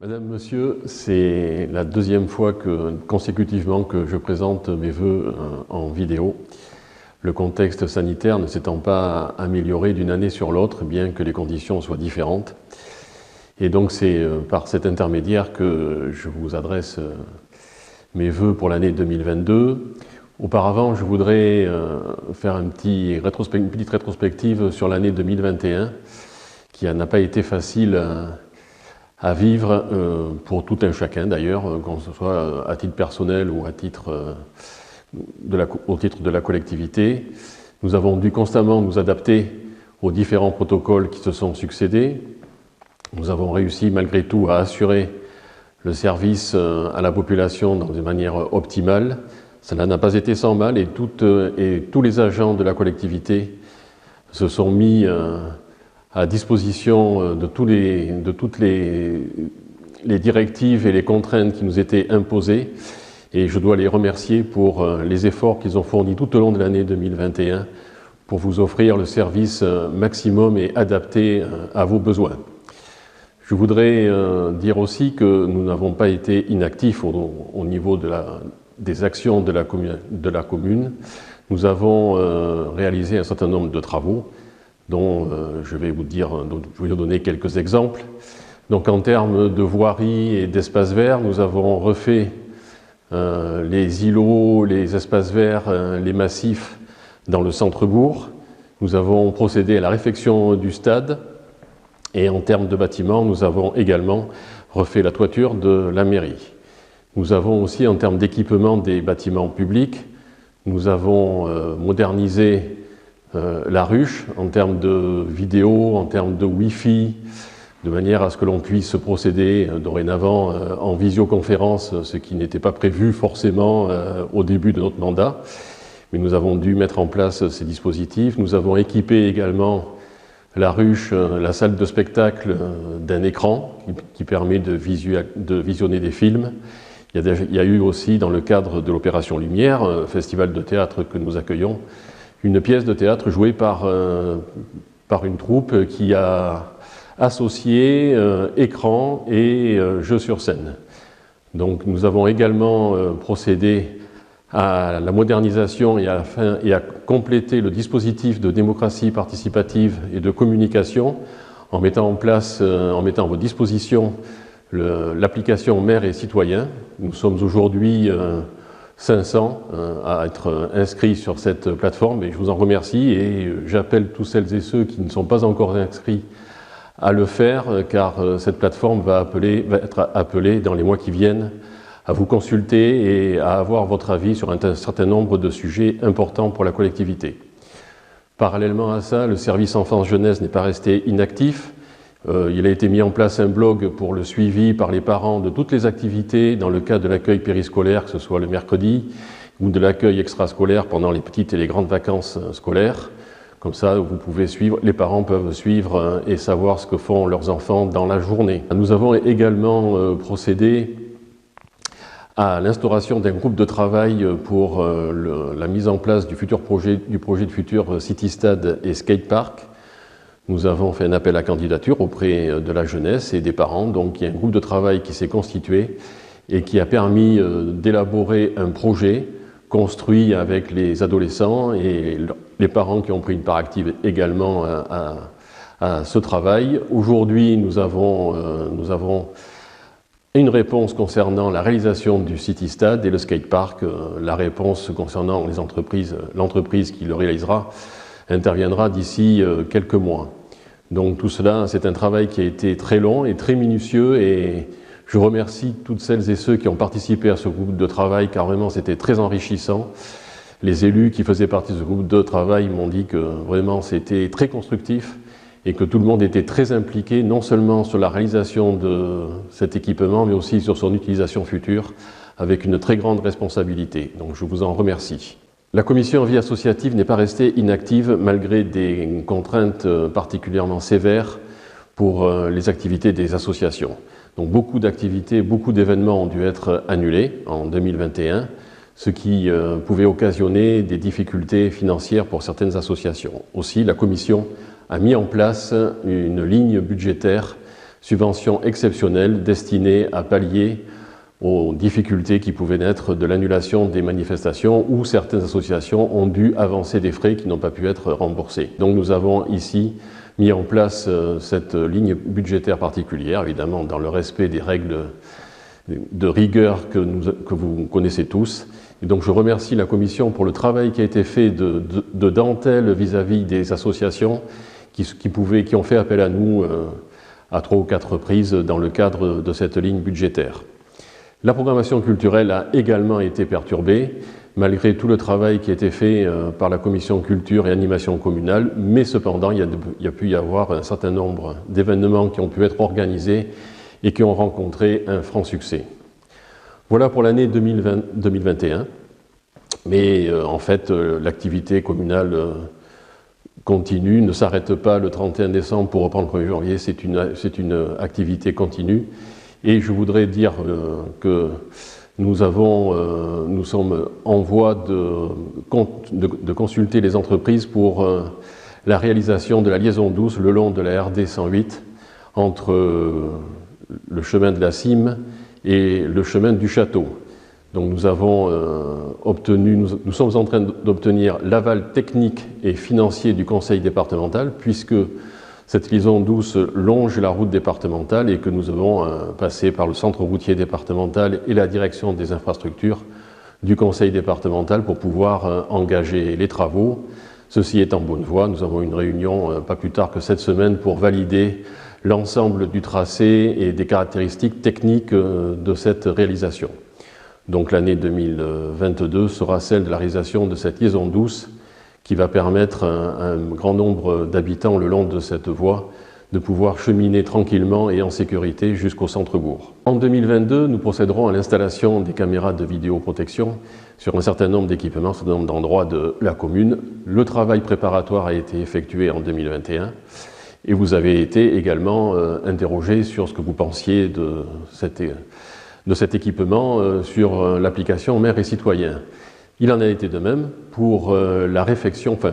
Madame, Monsieur, c'est la deuxième fois consécutivement que je présente mes vœux en vidéo. Le contexte sanitaire ne s'étant pas amélioré d'une année sur l'autre, bien que les conditions soient différentes. Et donc c'est par cet intermédiaire que je vous adresse mes vœux pour l'année 2022. Auparavant, je voudrais faire une petite rétrospective sur l'année 2021, qui n'a pas été facile à vivre pour tout un chacun d'ailleurs, qu'on ce soit à titre personnel ou au titre de la collectivité. Nous avons dû constamment nous adapter aux différents protocoles qui se sont succédés. Nous avons réussi malgré tout à assurer le service à la population dans une manière optimale. Cela n'a pas été sans mal et tous les agents de la collectivité se sont mis à disposition de toutes les directives et les contraintes qui nous étaient imposées. Et je dois les remercier pour les efforts qu'ils ont fournis tout au long de l'année 2021 pour vous offrir le service maximum et adapté à vos besoins. Je voudrais dire aussi que nous n'avons pas été inactifs au niveau des actions de la commune. Nous avons réalisé un certain nombre de travaux dont je vais vous donner quelques exemples. Donc en termes de voirie et d'espaces verts, nous avons refait les îlots, les espaces verts, les massifs dans le centre-bourg. Nous avons procédé à la réfection du stade et en termes de bâtiments, nous avons également refait la toiture de la mairie. Nous avons aussi en termes d'équipement des bâtiments publics, nous avons modernisé la ruche en termes de vidéo, en termes de Wi-Fi, de manière à ce que l'on puisse procéder dorénavant en visioconférence, ce qui n'était pas prévu forcément au début de notre mandat. Mais nous avons dû mettre en place ces dispositifs. Nous avons équipé également la ruche, la salle de spectacle d'un écran qui permet de visionner des films. Il y a eu aussi, dans le cadre de l'Opération Lumière, festival de théâtre que nous accueillons, une pièce de théâtre jouée par une troupe qui a associé écran et jeu sur scène. Donc nous avons également procédé à la modernisation et à compléter le dispositif de démocratie participative et de communication en mettant à votre disposition l'application Maire et Citoyen. Nous sommes aujourd'hui 500 à être inscrits sur cette plateforme et je vous en remercie et j'appelle tous celles et ceux qui ne sont pas encore inscrits à le faire car cette plateforme va être appelée dans les mois qui viennent à vous consulter et à avoir votre avis sur un certain nombre de sujets importants pour la collectivité. Parallèlement à ça, le service enfance-jeunesse n'est pas resté inactif. Il a été mis en place un blog pour le suivi par les parents de toutes les activités dans le cadre de l'accueil périscolaire, que ce soit le mercredi, ou de l'accueil extrascolaire pendant les petites et les grandes vacances scolaires. Comme ça, les parents peuvent suivre et savoir ce que font leurs enfants dans la journée. Nous avons également procédé à l'instauration d'un groupe de travail pour la mise en place du projet de futur City Stade et Skatepark. Nous avons fait un appel à candidature auprès de la jeunesse et des parents. Donc il y a un groupe de travail qui s'est constitué et qui a permis d'élaborer un projet construit avec les adolescents et les parents qui ont pris une part active également à ce travail. Aujourd'hui, nous avons une réponse concernant la réalisation du City Stade et le skatepark. La réponse concernant l'entreprise qui le réalisera interviendra d'ici quelques mois. Donc tout cela, c'est un travail qui a été très long et très minutieux et je remercie toutes celles et ceux qui ont participé à ce groupe de travail car vraiment c'était très enrichissant. Les élus qui faisaient partie de ce groupe de travail m'ont dit que vraiment c'était très constructif et que tout le monde était très impliqué non seulement sur la réalisation de cet équipement mais aussi sur son utilisation future avec une très grande responsabilité. Donc je vous en remercie. La commission vie associative n'est pas restée inactive malgré des contraintes particulièrement sévères pour les activités des associations. Donc beaucoup d'activités, beaucoup d'événements ont dû être annulés en 2021, ce qui pouvait occasionner des difficultés financières pour certaines associations. Aussi, la commission a mis en place une ligne budgétaire Subvention exceptionnelle destinée à pallier aux difficultés qui pouvaient naître de l'annulation des manifestations où certaines associations ont dû avancer des frais qui n'ont pas pu être remboursés. Donc nous avons ici mis en place cette ligne budgétaire particulière, évidemment dans le respect des règles de rigueur que vous connaissez tous. Et donc je remercie la Commission pour le travail qui a été fait de dentelle vis-à-vis des associations qui ont fait appel à nous à 3 ou 4 reprises dans le cadre de cette ligne budgétaire. La programmation culturelle a également été perturbée, malgré tout le travail qui a été fait par la Commission Culture et Animation Communale, mais cependant, il y a pu y avoir un certain nombre d'événements qui ont pu être organisés et qui ont rencontré un franc succès. Voilà pour l'année 2021, mais en fait, l'activité communale continue, ne s'arrête pas le 31 décembre pour reprendre le 1er janvier, c'est une activité continue. Et je voudrais dire que nous sommes en voie de consulter les entreprises pour la réalisation de la liaison douce le long de la RD 108 entre le chemin de la Cime et le chemin du Château. Donc nous sommes en train d'obtenir l'aval technique et financier du conseil départemental puisque cette liaison douce longe la route départementale et que nous avons passé par le centre routier départemental et la direction des infrastructures du conseil départemental pour pouvoir engager les travaux. Ceci est en bonne voie. Nous avons une réunion pas plus tard que cette semaine pour valider l'ensemble du tracé et des caractéristiques techniques de cette réalisation. Donc l'année 2022 sera celle de la réalisation de cette liaison douce qui va permettre à un grand nombre d'habitants le long de cette voie de pouvoir cheminer tranquillement et en sécurité jusqu'au centre-bourg. En 2022, nous procéderons à l'installation des caméras de vidéoprotection sur un certain nombre d'équipements, sur un certain nombre d'endroits de la commune. Le travail préparatoire a été effectué en 2021 et vous avez été également interrogé sur ce que vous pensiez de cet équipement sur l'application Maire et Citoyen. Il en a été de même pour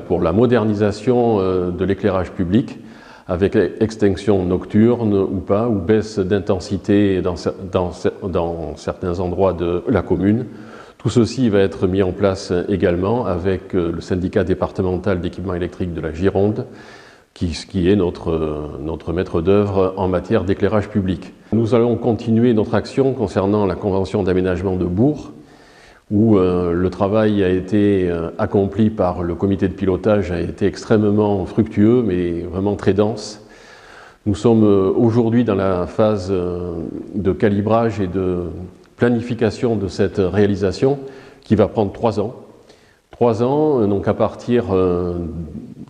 pour la modernisation de l'éclairage public avec extinction nocturne ou pas, ou baisse d'intensité dans certains endroits de la commune. Tout ceci va être mis en place également avec le syndicat départemental d'équipements électriques de la Gironde, qui est notre maître d'œuvre en matière d'éclairage public. Nous allons continuer notre action concernant la convention d'aménagement de Bourg, où le travail a été accompli par le comité de pilotage, a été extrêmement fructueux, mais vraiment très dense. Nous sommes aujourd'hui dans la phase de calibrage et de planification de cette réalisation qui va prendre 3 ans. 3 ans, donc à partir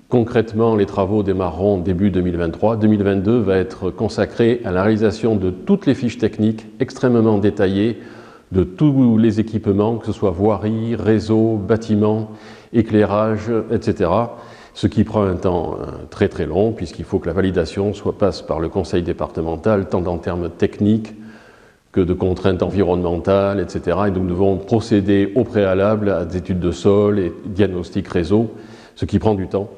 concrètement, les travaux démarreront début 2023. 2022 va être consacré à la réalisation de toutes les fiches techniques extrêmement détaillées de tous les équipements, que ce soit voirie, réseau, bâtiment, éclairage, etc. Ce qui prend un temps très très long, puisqu'il faut que la validation passe par le conseil départemental, tant en termes techniques que de contraintes environnementales, etc. Et nous devons procéder au préalable à des études de sol et diagnostic réseau, ce qui prend du temps.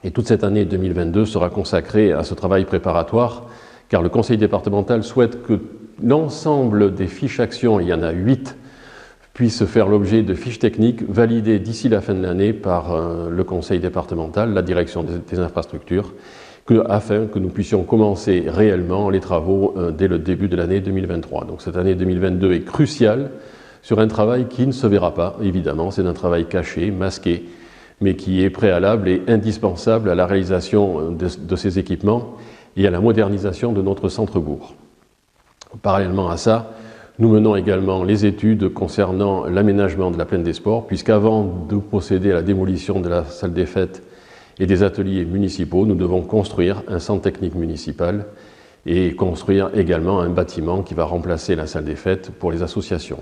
Et toute cette année 2022 sera consacrée à ce travail préparatoire, car le conseil départemental souhaite que l'ensemble des fiches actions, il y en a 8, puissent faire l'objet de fiches techniques validées d'ici la fin de l'année par le conseil départemental, la direction des infrastructures, afin que nous puissions commencer réellement les travaux dès le début de l'année 2023. Donc cette année 2022 est cruciale sur un travail qui ne se verra pas, évidemment, c'est un travail caché, masqué, mais qui est préalable et indispensable à la réalisation de ces équipements et à la modernisation de notre centre-bourg. Parallèlement à ça, nous menons également les études concernant l'aménagement de la plaine des sports, puisqu'avant de procéder à la démolition de la salle des fêtes et des ateliers municipaux, nous devons construire un centre technique municipal et construire également un bâtiment qui va remplacer la salle des fêtes pour les associations.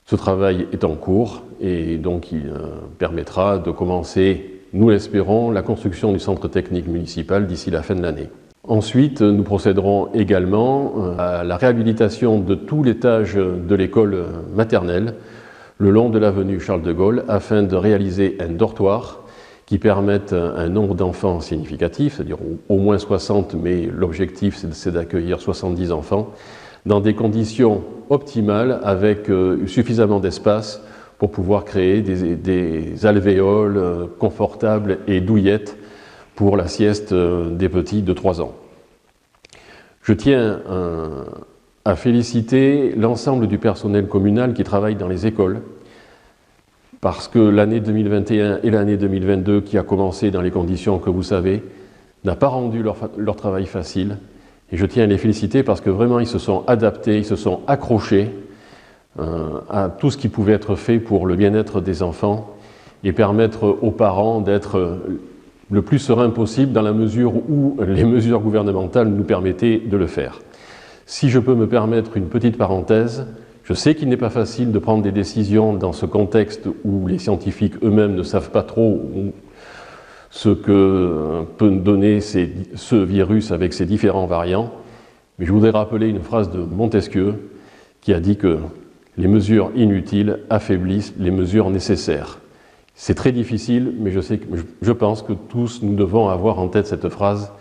Ce travail est en cours et donc il permettra de commencer, nous l'espérons, la construction du centre technique municipal d'ici la fin de l'année. Ensuite, nous procéderons également à la réhabilitation de tout l'étage de l'école maternelle le long de l'avenue Charles de Gaulle afin de réaliser un dortoir qui permettent un nombre d'enfants significatif, c'est-à-dire au moins 60, mais l'objectif c'est d'accueillir 70 enfants, dans des conditions optimales avec suffisamment d'espace pour pouvoir créer des alvéoles confortables et douillettes pour la sieste des petits de 3 ans. Je tiens à féliciter l'ensemble du personnel communal qui travaille dans les écoles, parce que l'année 2021 et l'année 2022 qui a commencé dans les conditions que vous savez, n'a pas rendu leur travail facile. Et je tiens à les féliciter parce que vraiment ils se sont adaptés, ils se sont accrochés à tout ce qui pouvait être fait pour le bien-être des enfants et permettre aux parents d'être le plus serein possible dans la mesure où les mesures gouvernementales nous permettaient de le faire. Si je peux me permettre une petite parenthèse, je sais qu'il n'est pas facile de prendre des décisions dans ce contexte où les scientifiques eux-mêmes ne savent pas trop ce que peut donner ce virus avec ses différents variants. Mais je voudrais rappeler une phrase de Montesquieu qui a dit que les mesures inutiles affaiblissent les mesures nécessaires. C'est très difficile, mais je pense que tous nous devons avoir en tête cette phrase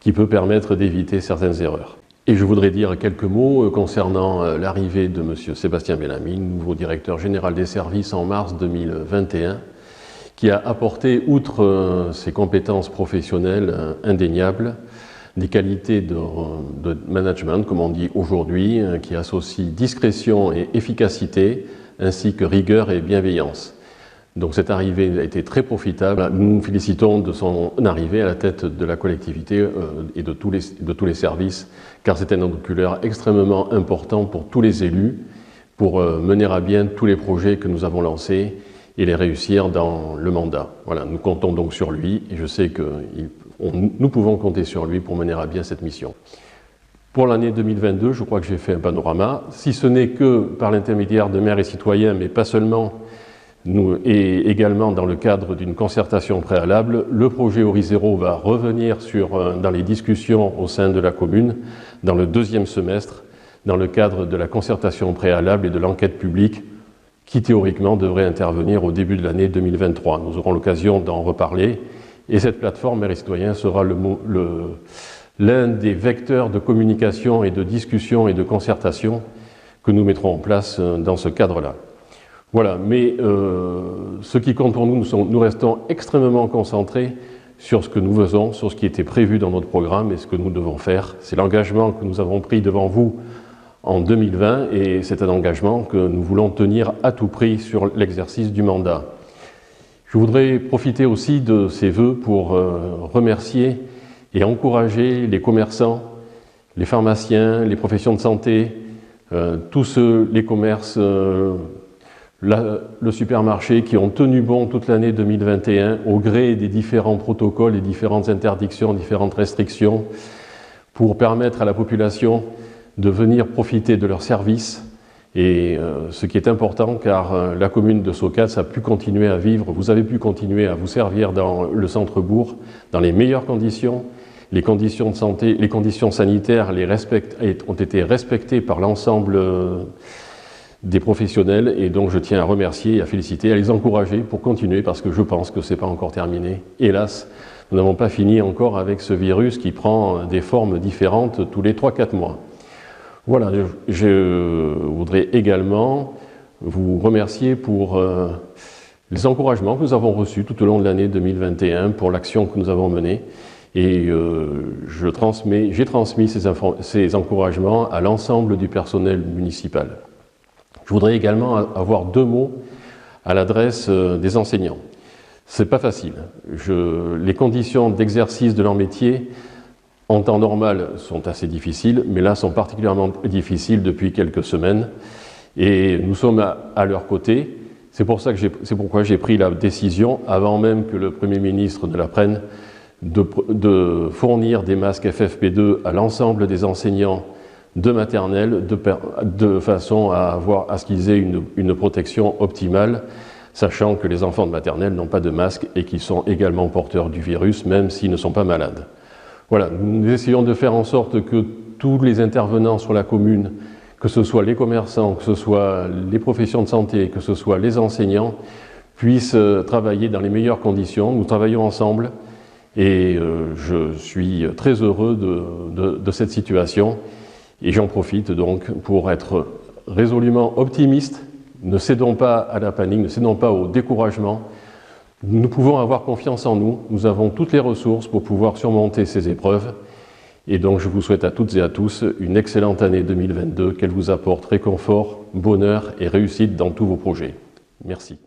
qui peut permettre d'éviter certaines erreurs. Et je voudrais dire quelques mots concernant l'arrivée de M. Sébastien Bellamy, nouveau directeur général des services en mars 2021, qui a apporté, outre ses compétences professionnelles indéniables, des qualités de management, comme on dit aujourd'hui, qui associent discrétion et efficacité, ainsi que rigueur et bienveillance. Donc cette arrivée a été très profitable. Nous nous félicitons de son arrivée à la tête de la collectivité et de tous les services, car c'est un oculaire extrêmement important pour tous les élus, pour mener à bien tous les projets que nous avons lancés et les réussir dans le mandat. Voilà, nous comptons donc sur lui et je sais que nous pouvons compter sur lui pour mener à bien cette mission. Pour l'année 2022, je crois que j'ai fait un panorama, si ce n'est que par l'intermédiaire de maires et citoyens, mais pas seulement, et également dans le cadre d'une concertation préalable, le projet Horizéro va revenir dans les discussions au sein de la commune dans le 2e semestre, dans le cadre de la concertation préalable et de l'enquête publique qui théoriquement devrait intervenir au début de l'année 2023. Nous aurons l'occasion d'en reparler et cette plateforme Maires et Citoyens sera l'un des vecteurs de communication et de discussion et de concertation que nous mettrons en place dans ce cadre-là. Voilà, mais ce qui compte pour nous, nous restons extrêmement concentrés sur ce que nous faisons, sur ce qui était prévu dans notre programme et ce que nous devons faire. C'est l'engagement que nous avons pris devant vous en 2020 et c'est un engagement que nous voulons tenir à tout prix sur l'exercice du mandat. Je voudrais profiter aussi de ces vœux pour remercier et encourager les commerçants, les pharmaciens, les professions de santé, tous les commerces, le supermarché qui ont tenu bon toute l'année 2021 au gré des différents protocoles, des différentes interdictions, différentes restrictions pour permettre à la population de venir profiter de leurs services et ce qui est important car la commune de Saucats a pu continuer à vivre, vous avez pu continuer à vous servir dans le centre-bourg dans les meilleures conditions. Les conditions de santé, les conditions sanitaires ont été respectées par l'ensemble des professionnels et donc je tiens à remercier, à féliciter, à les encourager pour continuer parce que je pense que ce n'est pas encore terminé. Hélas, nous n'avons pas fini encore avec ce virus qui prend des formes différentes tous les 3-4 mois. Voilà, je voudrais également vous remercier pour les encouragements que nous avons reçus tout au long de l'année 2021 pour l'action que nous avons menée et j'ai transmis ces encouragements à l'ensemble du personnel municipal. Je voudrais également avoir 2 mots à l'adresse des enseignants. C'est pas facile. Les conditions d'exercice de leur métier en temps normal sont assez difficiles, mais là sont particulièrement difficiles depuis quelques semaines. Et nous sommes à leur côté. C'est pourquoi j'ai pris la décision, avant même que le Premier ministre ne la prenne, de fournir des masques FFP2 à l'ensemble des enseignants de maternelle, de façon à ce qu'ils aient une protection optimale, sachant que les enfants de maternelle n'ont pas de masque et qu'ils sont également porteurs du virus, même s'ils ne sont pas malades. Voilà, nous essayons de faire en sorte que tous les intervenants sur la commune, que ce soit les commerçants, que ce soit les professions de santé, que ce soit les enseignants, puissent travailler dans les meilleures conditions. Nous travaillons ensemble et je suis très heureux de cette situation. Et j'en profite donc pour être résolument optimiste. Ne cédons pas à la panique, ne cédons pas au découragement. Nous pouvons avoir confiance en nous, nous avons toutes les ressources pour pouvoir surmonter ces épreuves. Et donc je vous souhaite à toutes et à tous une excellente année 2022, qu'elle vous apporte réconfort, bonheur et réussite dans tous vos projets. Merci.